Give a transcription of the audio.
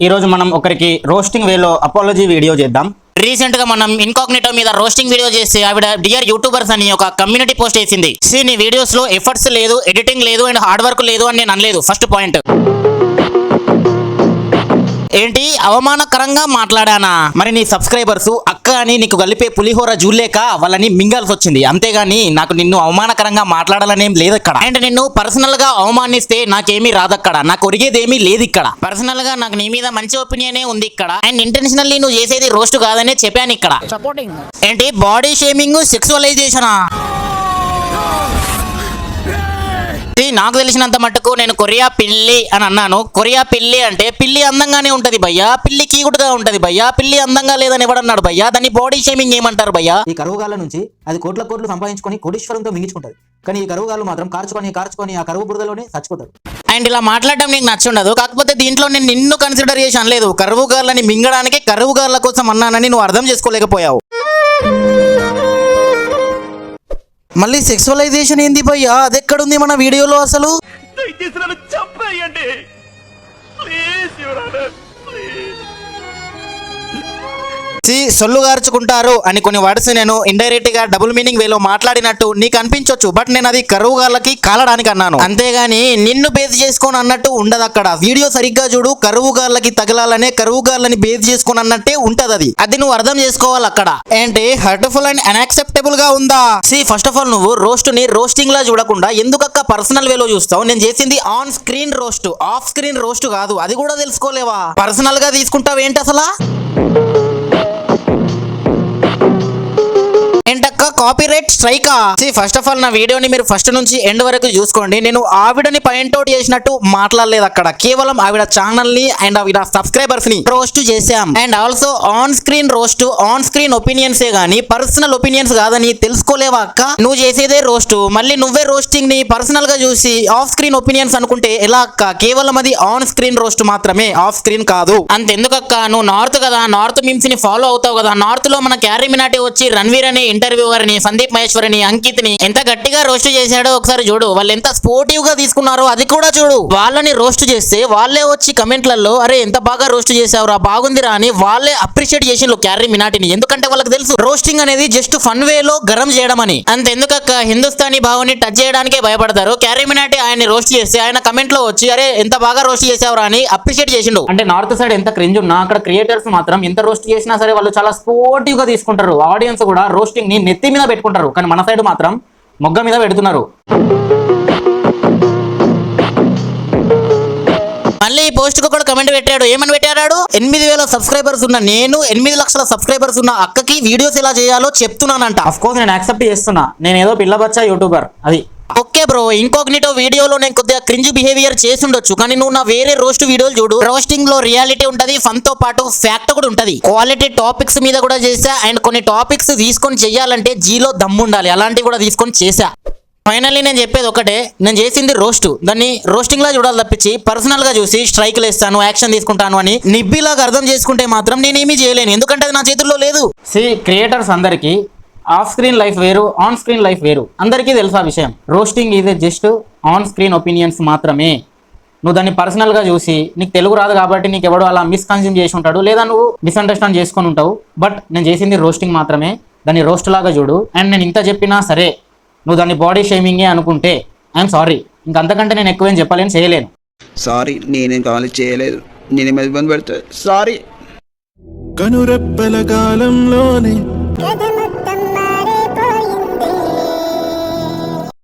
ఈ రోజు మనం ఒకరికి రోస్టింగ్ వేలో అపాలజీ వీడియో చేద్దాం. రీసెంట్ గా మనం ఇన్కాగ్నిటో మీద రోస్టింగ్ వీడియో చేసి ఆవిడ డియర్ యూట్యూబర్స్ అని ఒక కమ్యూనిటీ పోస్ట్ చేసింది. నీ వీడియోస్ లో ఎఫర్ట్స్ లేదు, ఎడిటింగ్ లేదు అండ్ హార్డ్ వర్క్ లేదు అని నేను అనలేదు. ఫస్ట్ పాయింట్ ఏంటి, అవమానకరంగా మాట్లాడానా? మరి నీ సబ్స్క్రైబర్స్ అక్క అని నీకు కలిపే పులిహోర జూలేక వాళ్ళని మింగాల్సి వచ్చింది, అంతేగాని నాకు నిన్ను అవమానకరంగా మాట్లాడాలనేం లేదు ఇక్కడ. అండ్ నిన్ను పర్సనల్ గా అవమానిస్తే నాకేమీ రాదక్కడ, నాకు ఒరిగేదేమీ లేదు ఇక్కడ. పర్సనల్ గా నాకు నీ మీద మంచి ఒపీనియనే ఉంది ఇక్కడ. అండ్ ఇంటెన్షనల్లీ నువ్వు చేసేది రోస్ట్ కాదనే చెప్పాను ఇక్కడ. ఏంటి బాడీ షేమింగ్, సెక్సువలైజేషనా? నాకు తెలిసినంత మట్టుకు నేను కొరియా పిల్లి అని అన్నాను. కొరియా పిల్లి అంటే పిల్లి అందంగానే ఉంటది భయ్యా, పిల్లి క్యూట్గా ఉంటది భయ్యా, పిల్లి అందంగా లేదని ఎవడన్నాడు భయ్యా? దాన్ని బాడీ షేమింగ్ ఏమంటారు భయ్యా? ఈ కరువుగాల నుంచి అది కోట్ల కోట్లు సంపాదించుకొని కోటీశ్వరంతో మింగించుకుంటది, కానీ ఈ కరువుగాలు మాత్రం కార్చుకొని ఆ కరువు బురదలోనే చచ్చిపోతారు. అండ్ ఇలా మాట్లాడడం నీకు నచ్చుండదు, కాకపోతే దీంట్లో నేను నిన్ను కన్సిడర్ చేసి అనలేదు. కరువుగాళ్ళని మింగడానికి కరువుగాళ్ళ కోసం అన్నానని నువ్వు అర్థం చేసుకోలేకపోయావు. మళ్ళీ సెక్సువలైజేషన్ ఏంది భయ్యా? అది ఎక్కడుంది మన వీడియోలో అసలు? సొల్లు గార్చుకుంటారు అని కొన్ని వర్డ్స్ నేను ఇండైరెక్ట్ గా డబుల్ మీనింగ్ వేలో మాట్లాడినట్టు నీకు అనిపించొచ్చు, బట్ నేను అది కరువుగాళ్ళకి కాలడానికి అన్నాను, అంతేగాని నిన్ను బేస్ చేసుకొని అన్నట్టు ఉండదు అక్కడ. వీడియో సరిగ్గా చూడు, కరువుగాళ్ళకి తగలాలనే కరువుగాళ్ళని బేస్ చేసుకొని అన్నట్టే ఉంటది. అది నువ్వు అర్థం చేసుకోవాలి అక్కడ. ఏంటి హర్ట్ఫుల్ అండ్ అన్యాక్సెప్టబుల్ గా ఉందా? ఫస్ట్ ఆఫ్ ఆల్ నువ్వు రోస్ట్ ని రోస్టింగ్ లా చూడకుండా ఎందుకక్క పర్సనల్ వేలో చూస్తావు? నేను చేసింది on screen roast, off screen roast కాదు. అది కూడా తెలుసుకోలేవా? పర్సనల్ గా తీసుకుంటావు ఏంటి అసలు? ఏంటక్క కాపీరైట్ స్ట్రైకా? ఫస్ట్ ఆఫ్ ఆల్ నా వీడియోని మీరు ఫస్ట్ నుంచి ఎండ్ వరకు చూసుకోండి. నేను ఆవిడని పాయింట్అవుట్ చేసినట్టు మాట్లాడలేదు అక్కడ. కేవలం ఆవిడ ఛానల్ ని అండ్ ఆవిడ సబ్స్క్రైబర్స్ ని రోస్ట్ చేశాం. And also on screen roast, on screen ఒపీనియన్సే గానీ పర్సనల్ ఒపీనియన్స్ కాదని తెలుసుకోలేవా అక్క? నువ్వు చేసేదే రోస్ట్, మళ్ళీ నువ్వే రోస్టింగ్ ని పర్సనల్ గా చూసి ఆఫ్ స్క్రీన్ ఒపీనియన్స్ అనుకుంటే ఎలా అక్క? కేవలం అది ఆన్ స్క్రీన్ రోస్ట్ మాత్రమే, ఆఫ్ స్క్రీన్ కాదు. అంతెందుకక్క, నువ్వు నార్త్ కదా, నార్త్ మీమ్స్ ని ఫాలో అవుతావు కదా. నార్త్ లో మన క్యారీ మినాటి వచ్చి రణ్వీర్ అనే ఇంటర్వ్యూవర్ ని, సందీప్ మహేశ్వర్ ని, అంకిత్ ని ఎంత గట్టిగా రోస్ట్ చేశాడో ఒకసారి చూడు. వాళ్ళు ఎంత స్పోర్టివ్ గా తీసుకున్నారో అది కూడా చూడు. వాళ్ళని రోస్ట్ చేస్తే వాళ్ళే వచ్చి కమెంట్లలో అరే ఎంత బాగా రోస్ట్ చేసావురా, బాగుందిరా అని వాళ్ళే అప్రిషియేట్ చేసిండ్రు క్యారీ మినాటిని. ఎందుకంటే వాళ్ళకి తెలుసు రోస్టింగ్ అనేది జస్ట్ ఫన్ వేలో గరం చేయడం అని. అంతెందుకక్క, హిందుస్థానీ భావాన్ని టచ్ చేయడానికే భయపడతారు. క్యారీ మినాటి ఆయన్ని రోస్ట్ చేస్తే ఆయన కమెంట్ లో వచ్చి అరే ఎంత బాగా రోస్ట్ చేసావురా అని అప్రిషియేట్ చేసిండు. అంటే నార్త్ సైడ్ ఎంత క్రింజ్ ఉన్నా అక్కడ క్రియేటర్స్ మాత్రం ఎంత రోస్ట్ చేసినా సరే వాళ్ళు చాలా స్పోర్టివ్ గా తీసుకుంటారు. ఆడియన్స్ కూడా రోస్టింగ్ ని నెత్తి మీద పెట్టుకుంటారు, కానీ మన సైడ్ మాత్రం మొగ్గ మీద పెడుతున్నారు. మళ్ళీ ఈ పోస్ట్ కు కూడా కమెంట్ పెట్టాడు. ఏమని పెట్టాడు? 8,000 సబ్స్క్రైబర్స్ ఉన్న నేను 8 లక్షల సబ్స్క్రైబర్స్ ఉన్న అక్కకి వీడియోస్ ఎలా చేయాలో చెప్తున్నానంట. అఫ్ కోర్స్ నేను యాక్సెప్ట్ చేస్తున్నా, నేను ఏదో పిల్లబచ్చా యూట్యూబర్ అది ఓకే బ్రో. ఇన్కాగ్నిటో వీడియోలో నేను కొద్దిగా క్రింజ్ బిహేవియర్ చేసి ఉండొచ్చు, కానీ నువ్వు నా వేరే రోస్ట్ వీడియోలు చూడు. రోస్టింగ్ లో రియాలిటీ ఉంటది, ఫన్ తో పాటు ఫ్యాక్ట్ కూడా ఉంటది. క్వాలిటీ టాపిక్స్ మీద కూడా చేసా, అండ్ కొన్ని టాపిక్స్ తీసుకొని చెయ్యాలంటే జీలో దమ్ము ఉండాలి, అలాంటివి కూడా తీసుకొని చేసా. ఫైనల్లీ నేను చెప్పేది ఒకటే, నేను చేసింది రోస్ట్, దాన్ని రోస్టింగ్ లా చూడాలి తప్పించి పర్సనల్ గా చూసి స్ట్రైక్లు వేస్తాను, యాక్షన్ తీసుకుంటాను అని నిబ్బిలాగా అర్థం చేసుకుంటే మాత్రం నేనేమీ చేయలేను, ఎందుకంటే అది నా చేతుల్లో లేదు. క్రియేటర్స్ అందరికీ ఆఫ్ స్క్రీన్ లైఫ్ వేరు, ఆన్ స్క్రీన్ లైఫ్ వేరు, అందరికీ తెలుసు ఆ విషయం. Roasting is just on screen opinions మాత్రమే. నువ్వు దాన్ని పర్సనల్గా చూసి నీకు తెలుగు రాదు కాబట్టి నీకు ఎవడో అలా మిస్కన్జ్యూమ్ చేసి ఉంటాడు, లేదా నువ్వు మిస్అండర్స్టాండ్ చేసుకొని ఉంటావు. బట్ నేను చేసింది రోస్టింగ్ మాత్రమే, దాన్ని రోస్ట్ లాగా చూడు. అండ్ నేను ఇంత చెప్పినా సరే నువ్వు దాన్ని బాడీ షేమింగే అనుకుంటే ఐఎమ్ సారీ, ఇంకంతకంటే నేను ఎక్కువేం చెప్పలేను, చేయలేను. సారీ, నేనేం కావాలి చేయలేదు, నేనేం ఇబ్బంది పెడతా, సారీ. కనురెప్పల కాలంలోనే